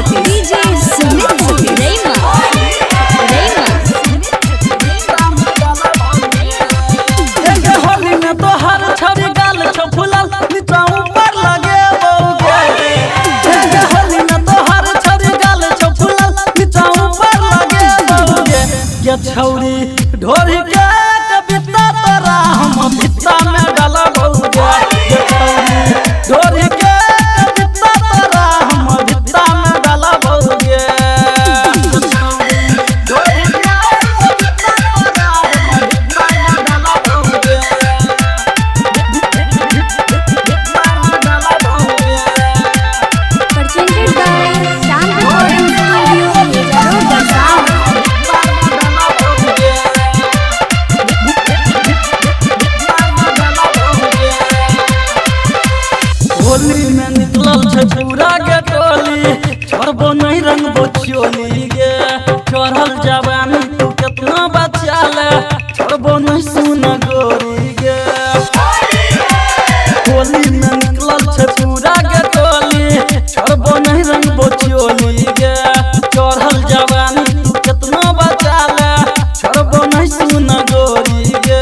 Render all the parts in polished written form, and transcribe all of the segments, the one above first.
सके डीजे सुमित सके रेमा होली में तो हर छवि गाल छो फुलल नीचा ऊपर लगे बौगे। होली में तो हर छवि गाल छो फुलल नीचा ऊपर लगे बौगे। ये छौरी ढोरी के कविता तोरा हम भित्ता में डाला बौगे। ये छौरी ढोरी के कविता तोरा हम भित्ता में डाला बौगे। होली में निकलल छे पूरा के टोली छोड़बो नहीं रंगबो चोली गे। चढ़ल जवानी तू कितना बचा ले छोड़बो नहीं सुन गोरी गे। होली में निकलल छे पूरा के टोली छोड़बो नहीं रंगबो चोली गे। चढ़ल जवानी तू कितना बचा ले छोड़बो नहीं सुन गोरी गे।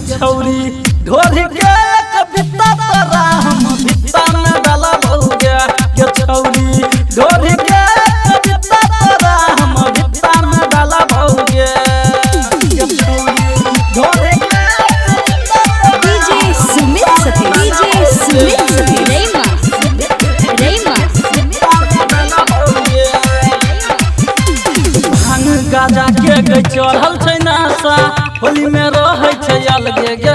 छौरी ढोरी के कविता तोरा हम भित्ता में डाला बौगे। ये छौरी ढोरी के कविता तोरा हम भित्ता में डाला बौगे। ये छौरी ढोरी के डीजे सुमित सके रेमा भांग गाजा के गई चढ़ल छै नशा होली में रहै छै अलगे गे